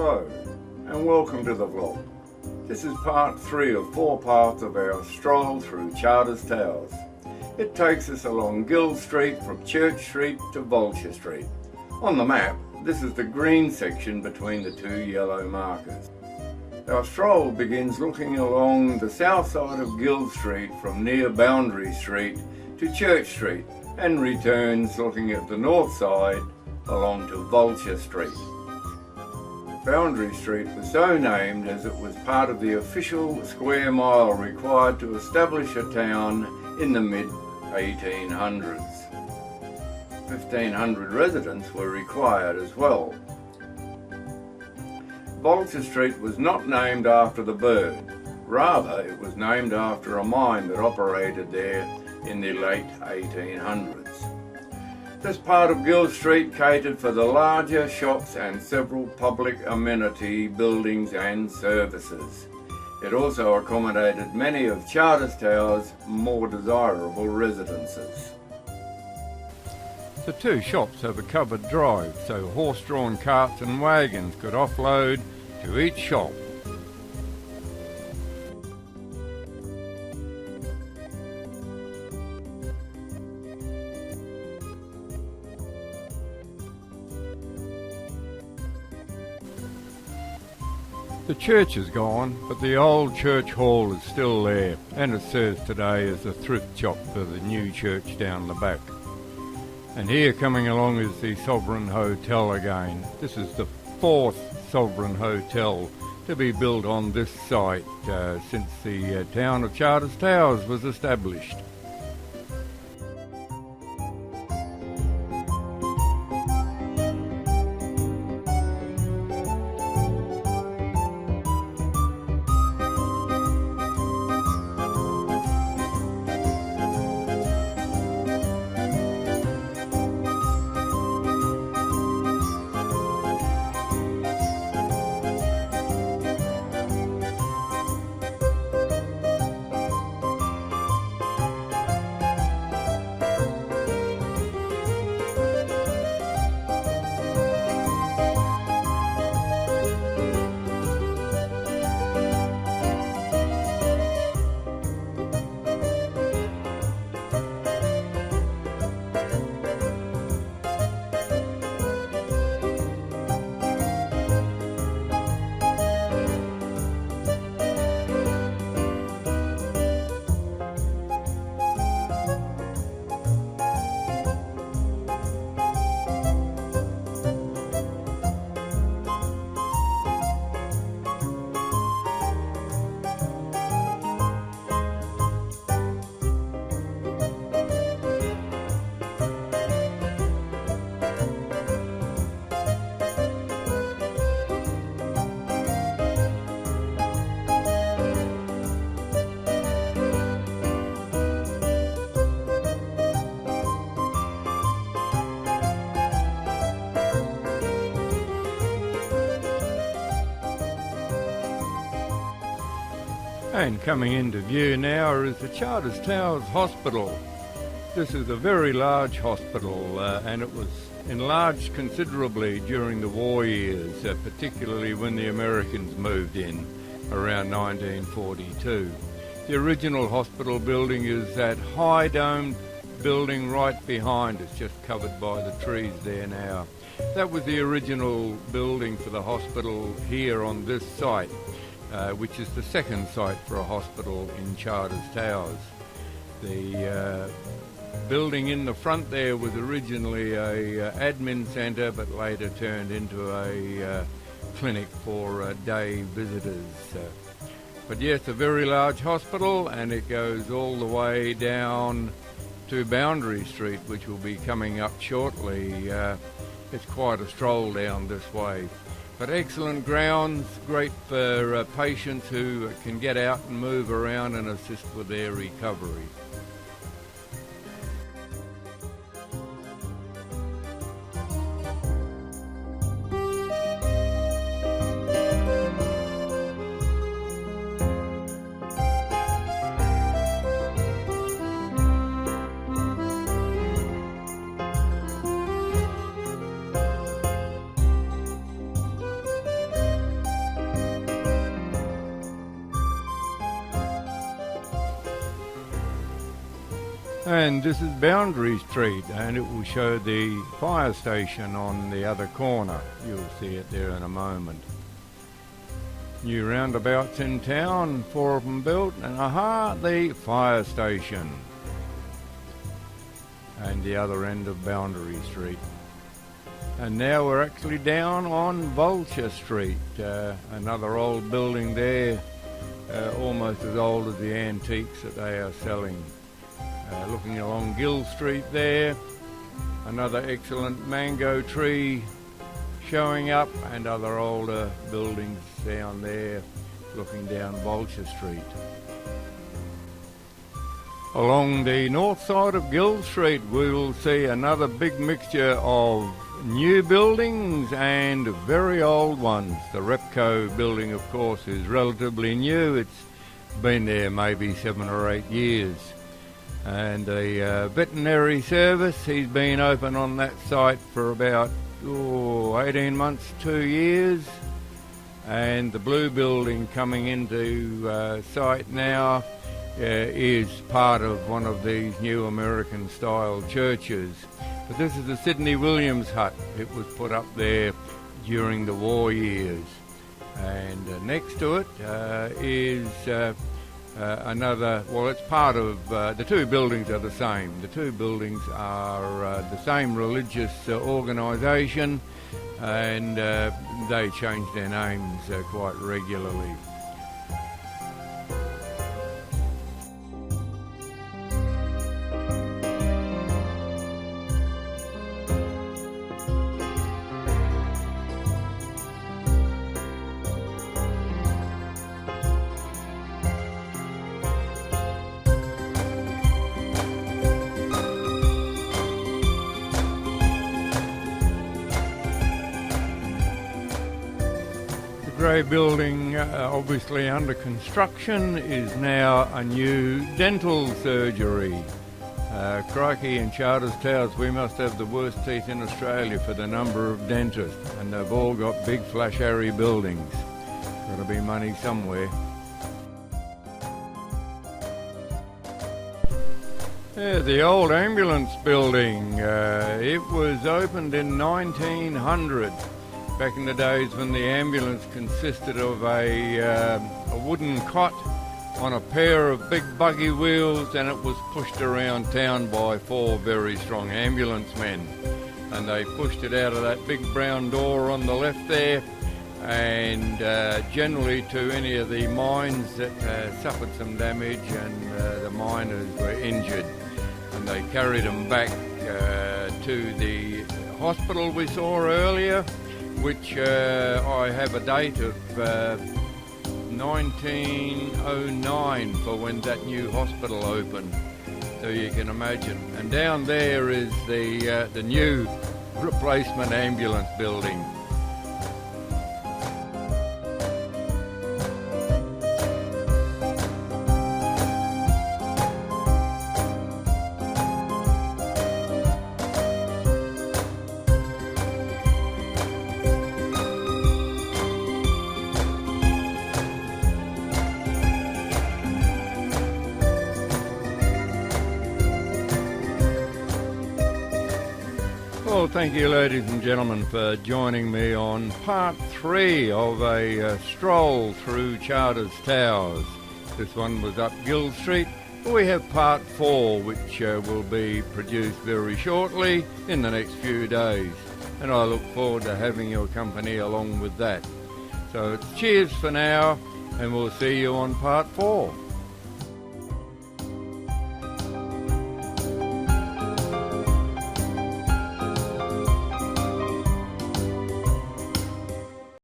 Hello and welcome to the vlog. This is part 3 of 4 parts of our stroll through Charters Towers. It takes us along Gill Street from Church Street to Vulture Street. On the map, this is the green section between the 2 yellow markers. Our stroll begins looking along the south side of Gill Street from near Boundary Street to Church Street and returns looking at the north side along to Vulture Street. Boundary Street was so named as it was part of the official square mile required to establish a town in the mid-1800s. 1,500 residents were required as well. Vulture Street was not named after the bird, rather it was named after a mine that operated there in the late 1800s. This part of Gill Street catered for the larger shops and several public amenity buildings and services. It also accommodated many of Charters Tower's more desirable residences. The 2 shops have a covered drive so horse-drawn carts and wagons could offload to each shop. The church is gone, but the old church hall is still there, and it serves today as a thrift shop for the new church down the back. And here coming along is the Sovereign Hotel again. This is the 4th Sovereign Hotel to be built on this site since the town of Charters Towers was established. And coming into view now is the Charters Towers Hospital. This is a very large hospital and it was enlarged considerably during the war years, particularly when the Americans moved in around 1942. The original hospital building is that high domed building right behind us, just covered by the trees there now. That was the original building for the hospital here on this site. Which is the second site for a hospital in Charters Towers. The building in the front there was originally a admin centre, but later turned into a clinic for day visitors. But yes, a very large hospital, and it goes all the way down to Boundary Street, which will be coming up shortly. It's quite a stroll down this way. But excellent grounds, great for patients who can get out and move around and assist with their recovery. And this is Boundary Street, and it will show the fire station on the other corner. You'll see it there in a moment. New roundabouts in town, 4 of them built, and the fire station. And the other end of Boundary Street. And now we're actually down on Vulture Street, another old building there, almost as old as the antiques that they are selling. Looking along Gill Street there, another excellent mango tree showing up, and other older buildings down there looking down Vulture Street. Along the north side of Gill Street we will see another big mixture of new buildings and very old ones. The Repco building, of course, is relatively new. It's been there maybe 7 or 8 years. And the veterinary service, he's been open on that site for about 18 months, 2 years. And the blue building coming into sight now is part of one of these new American style churches. But this is the Sydney Williams hut. It was put up there during the war years. And next to it is another, well, it's part of, the two buildings are the same. The two buildings are the same religious organisation, and they change their names quite regularly. The grey building, obviously under construction, is now a new dental surgery. Crikey, in Charters Towers we must have the worst teeth in Australia for the number of dentists, and they've all got big flash-airy buildings. Got to be money somewhere. Yeah, the old ambulance building, it was opened in 1900. Back in the days when the ambulance consisted of a wooden cot on a pair of big buggy wheels, and it was pushed around town by 4 very strong ambulance men. And they pushed it out of that big brown door on the left there, and generally to any of the mines that suffered some damage, and the miners were injured. And they carried them back to the hospital we saw earlier, which I have a date of 1909 for when that new hospital opened, so you can imagine. And down there is the new replacement ambulance building. Well, thank you, ladies and gentlemen, for joining me on part 3 of a stroll through Charters Towers. This one was up Gill Street, but we have part 4, which will be produced very shortly in the next few days. And I look forward to having your company along with that. So cheers for now, and we'll see you on part 4.